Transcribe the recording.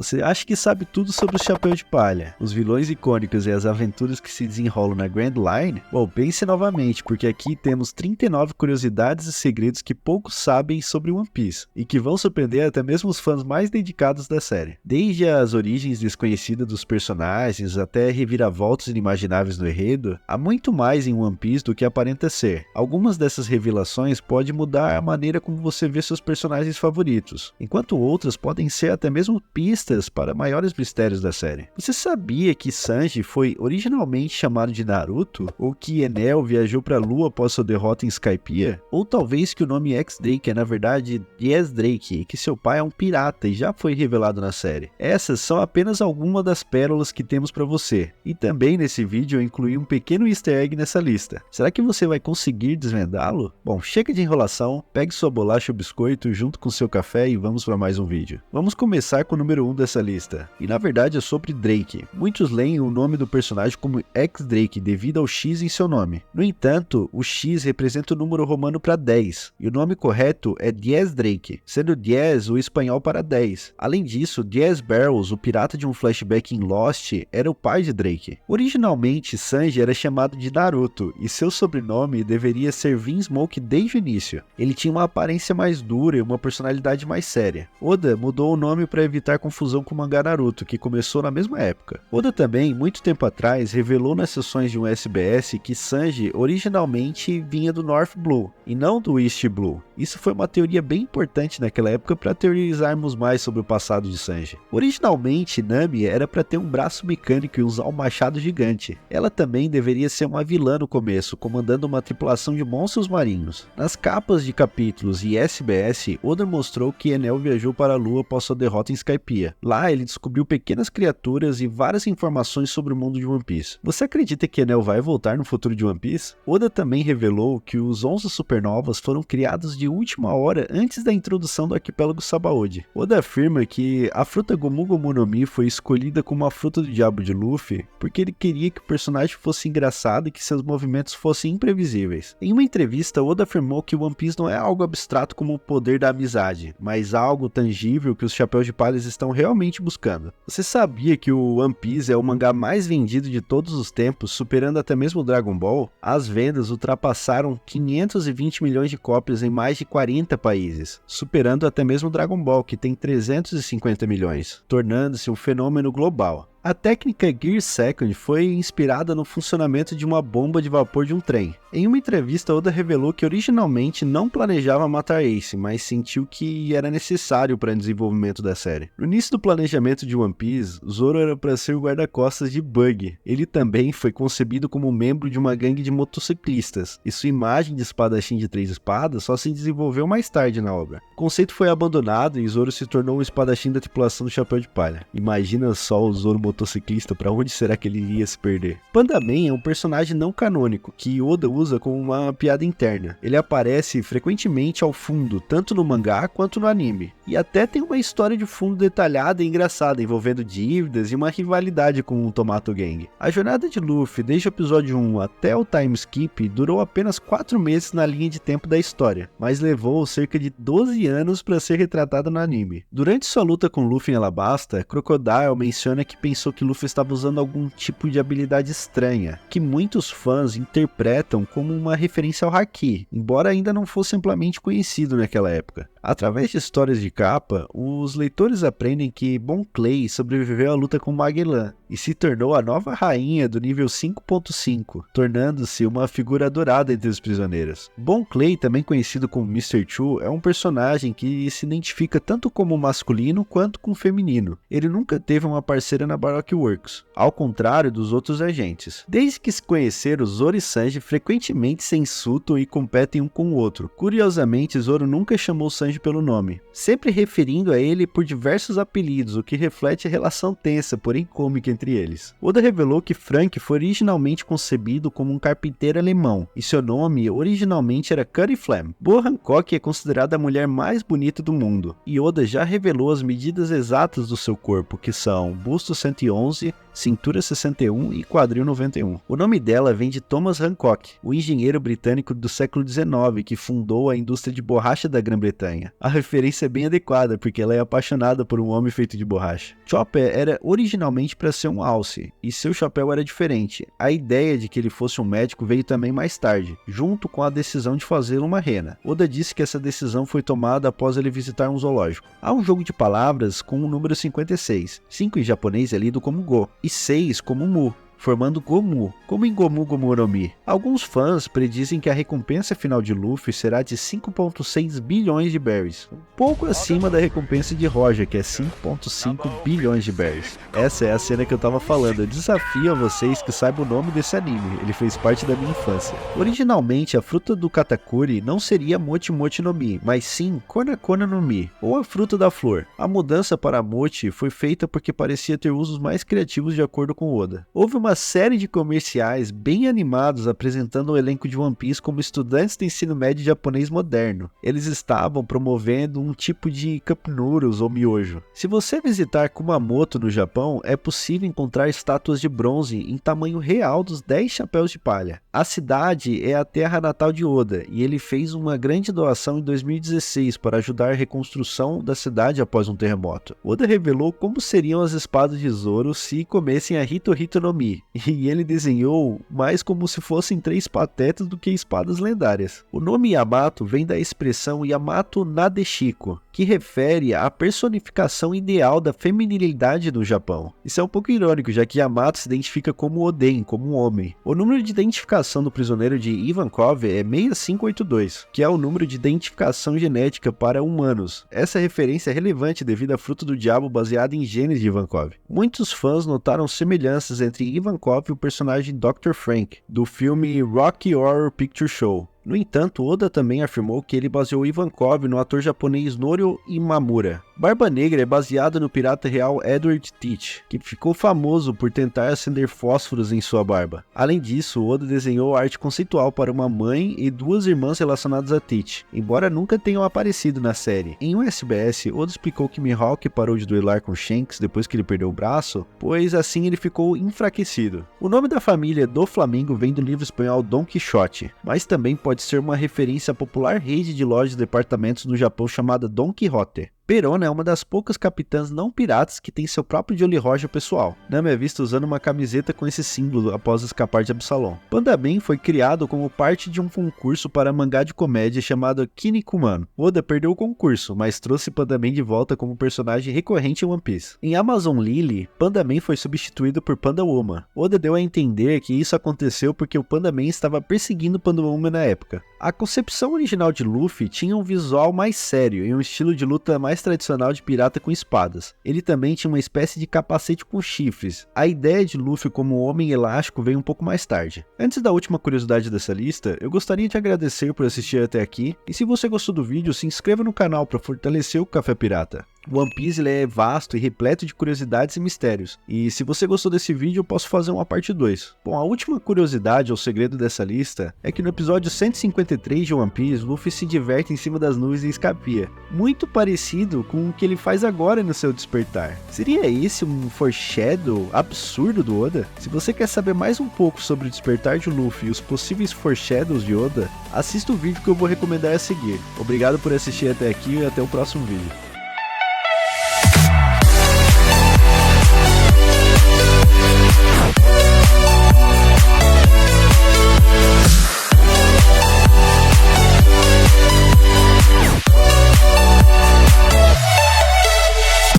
Você acha que sabe tudo sobre o Chapéu de Palha, os vilões icônicos e as aventuras que se desenrolam na Grand Line? Bom, pense novamente, porque aqui temos 39 curiosidades e segredos que poucos sabem sobre One Piece, e que vão surpreender até mesmo os fãs mais dedicados da série. Desde as origens desconhecidas dos personagens até reviravoltas inimagináveis no enredo, há muito mais em One Piece do que aparenta ser. Algumas dessas revelações podem mudar a maneira como você vê seus personagens favoritos, enquanto outras podem ser até mesmo pistas para maiores mistérios da série. Você sabia que Sanji foi originalmente chamado de Naruto? Ou que Enel viajou para a Lua após sua derrota em Skypiea? Ou talvez que o nome X-Drake é na verdade Diez Drake e que seu pai é um pirata e já foi revelado na série? Essas são apenas algumas das pérolas que temos para você. E também nesse vídeo eu incluí um pequeno easter egg nessa lista. Será que você vai conseguir desvendá-lo? Bom, chega de enrolação, pegue sua bolacha ou biscoito junto com seu café e vamos para mais um vídeo. Vamos começar com o número 1 dessa lista, e na verdade é sobre Drake. Muitos leem o nome do personagem como X-Drake devido ao X em seu nome. No entanto, o X representa o número romano para 10, e o nome correto é Diez Drake, sendo Diez o espanhol para 10. Além disso, Diez Barrels, o pirata de um flashback em Lost, era o pai de Drake. Originalmente, Sanji era chamado de Naruto, e seu sobrenome deveria ser Vinsmoke desde o início. Ele tinha uma aparência mais dura e uma personalidade mais séria. Oda mudou o nome para evitar confusão com o mangá Naruto, que começou na mesma época. Oda também, muito tempo atrás, revelou nas sessões de um SBS que Sanji originalmente vinha do North Blue, e não do East Blue. Isso foi uma teoria bem importante naquela época para teorizarmos mais sobre o passado de Sanji. Originalmente, Nami era para ter um braço mecânico e usar um machado gigante. Ela também deveria ser uma vilã no começo, comandando uma tripulação de monstros marinhos. Nas capas de capítulos e SBS, Oda mostrou que Enel viajou para a Lua após sua derrota em Skypiea. Lá ele descobriu pequenas criaturas e várias informações sobre o mundo de One Piece. Você acredita que Enel vai voltar no futuro de One Piece? Oda também revelou que os 11 supernovas foram criados de última hora antes da introdução do arquipélago Sabaody. Oda afirma que a fruta Gomu Gomu no Mi foi escolhida como a fruta do diabo de Luffy porque ele queria que o personagem fosse engraçado e que seus movimentos fossem imprevisíveis. Em uma entrevista, Oda afirmou que One Piece não é algo abstrato como o poder da amizade, mas algo tangível que os Chapéus de Palha estão realmente buscando. Você sabia que o One Piece é o mangá mais vendido de todos os tempos, superando até mesmo o Dragon Ball? As vendas ultrapassaram 520 milhões de cópias em mais de 40 países, superando até mesmo o Dragon Ball, que tem 350 milhões, tornando-se um fenômeno global. A técnica Gear Second foi inspirada no funcionamento de uma bomba de vapor de um trem. Em uma entrevista, Oda revelou que originalmente não planejava matar Ace, mas sentiu que era necessário para o desenvolvimento da série. No início do planejamento de One Piece, Zoro era para ser o guarda-costas de Bug. Ele também foi concebido como membro de uma gangue de motociclistas, e sua imagem de espadachim de 3 espadas só se desenvolveu mais tarde na obra. O conceito foi abandonado e Zoro se tornou um espadachim da tripulação do Chapéu de Palha. Imagina só o Zoro motociclista, para onde será que ele iria se perder? Panda Man é um personagem não canônico que Oda usa como uma piada interna. Ele aparece frequentemente ao fundo, tanto no mangá quanto no anime, e até tem uma história de fundo detalhada e engraçada envolvendo dívidas e uma rivalidade com o Tomato Gang. A jornada de Luffy desde o episódio 1 até o time skip durou apenas 4 meses na linha de tempo da história, mas levou cerca de 12 anos para ser retratada no anime. Durante sua luta com Luffy em Alabasta, Crocodile menciona que pensou que Luffy estava usando algum tipo de habilidade estranha, que muitos fãs interpretam como uma referência ao Haki, embora ainda não fosse amplamente conhecido naquela época. Através de histórias de capa, os leitores aprendem que Bon Clay sobreviveu à luta com Magellan e se tornou a nova rainha do nível 5.5, tornando-se uma figura adorada entre os prisioneiros. Bon Clay, também conhecido como Mr. Chu, é um personagem que se identifica tanto como masculino quanto com feminino. Ele nunca teve uma parceira na Baroque Works, ao contrário dos outros agentes. Desde que se conheceram, Zoro e Sanji frequentemente se insultam e competem um com o outro. Curiosamente, Zoro nunca chamou Sanji pelo nome, sempre referindo a ele por diversos apelidos, o que reflete a relação tensa, porém cômica entre eles. Oda revelou que Frank foi originalmente concebido como um carpinteiro alemão, e seu nome originalmente era Cutty Flam. Boa Hancock é considerada a mulher mais bonita do mundo, e Oda já revelou as medidas exatas do seu corpo, que são busto 111, cintura 61 e quadril 91. O nome dela vem de Thomas Hancock, o engenheiro britânico do século XIX que fundou a indústria de borracha da Grã-Bretanha. A referência é bem adequada porque ela é apaixonada por um homem feito de borracha. Chopper era originalmente para ser um alce, e seu chapéu era diferente. A ideia de que ele fosse um médico veio também mais tarde, junto com a decisão de fazê-lo uma rena. Oda disse que essa decisão foi tomada após ele visitar um zoológico. Há um jogo de palavras com o número 56, 5 em japonês é lido como Go, e 6 como Mu, formando Gomu, como em Gomu Gomu no Mi. Alguns fãs predizem que a recompensa final de Luffy será de 5,6 bilhões de berries, um pouco acima da recompensa de Roger, que é 5,5 bilhões de berries. Essa é a cena que eu tava falando, eu desafio a vocês que saibam o nome desse anime, ele fez parte da minha infância. Originalmente, a fruta do Katakuri não seria Mochi Mochi no Mi, mas sim Kona Kona no Mi, ou a fruta da flor. A mudança para Mochi foi feita porque parecia ter usos mais criativos de acordo com Oda. Houve uma série de comerciais bem animados apresentando o elenco de One Piece como estudantes do ensino médio japonês moderno. Eles estavam promovendo um tipo de cup noodles ou miojo. Se você visitar Kumamoto no Japão, é possível encontrar estátuas de bronze em tamanho real dos 10 chapéus de palha. A cidade é a terra natal de Oda e ele fez uma grande doação em 2016 para ajudar a reconstrução da cidade após um terremoto. Oda revelou como seriam as espadas de Zoro se comessem a Hito Hito no Mi, e ele desenhou mais como se fossem 3 patetas do que espadas lendárias. O nome Yamato vem da expressão Yamato Nadeshiko, que refere à personificação ideal da feminilidade no Japão. Isso é um pouco irônico, já que Yamato se identifica como Oden, como um homem. O número de identificação do prisioneiro de Ivankov é 6582, que é o número de identificação genética para humanos. Essa referência é relevante devido à fruta do diabo baseada em genes de Ivankov. Muitos fãs notaram semelhanças entre Ivankov e o personagem Dr. Frank, do filme Rocky Horror Picture Show. No entanto, Oda também afirmou que ele baseou Ivankov no ator japonês Norio Imamura. Barba Negra é baseada no pirata real Edward Teach, que ficou famoso por tentar acender fósforos em sua barba. Além disso, Oda desenhou arte conceitual para uma mãe e 2 irmãs relacionadas a Teach, embora nunca tenham aparecido na série. Em um SBS, Oda explicou que Mihawk parou de duelar com Shanks depois que ele perdeu o braço, pois assim ele ficou enfraquecido. O nome da família do Flamengo vem do livro espanhol Don Quixote, mas também pode ser uma referência à popular rede de lojas de departamentos no Japão chamada Don Quixote. Perona é uma das poucas capitãs não piratas que tem seu próprio Jolly Roger pessoal. Nami é vista usando uma camiseta com esse símbolo após escapar de Absalom. Panda Man foi criado como parte de um concurso para mangá de comédia chamado Kinnikuman. Oda perdeu o concurso, mas trouxe Panda Man de volta como personagem recorrente em One Piece. Em Amazon Lily, Panda Man foi substituído por Panda Woman. Oda deu a entender que isso aconteceu porque o Panda Man estava perseguindo Panda Woman na época. A concepção original de Luffy tinha um visual mais sério e um estilo de luta mais tradicional de pirata com espadas. Ele também tinha uma espécie de capacete com chifres. A ideia de Luffy como homem elástico veio um pouco mais tarde. Antes da última curiosidade dessa lista, eu gostaria de agradecer por assistir até aqui, e se você gostou do vídeo, se inscreva no canal para fortalecer o Café Pirata. One Piece ele é vasto e repleto de curiosidades e mistérios, e se você gostou desse vídeo eu posso fazer uma parte 2. Bom, a última curiosidade ou segredo dessa lista é que no episódio 153 de One Piece, Luffy se diverte em cima das nuvens e escapia, muito parecido com o que ele faz agora no seu despertar. Seria esse um foreshadow absurdo do Oda? Se você quer saber mais um pouco sobre o despertar de Luffy e os possíveis foreshadows de Oda, assista o vídeo que eu vou recomendar a seguir. Obrigado por assistir até aqui e até o próximo vídeo.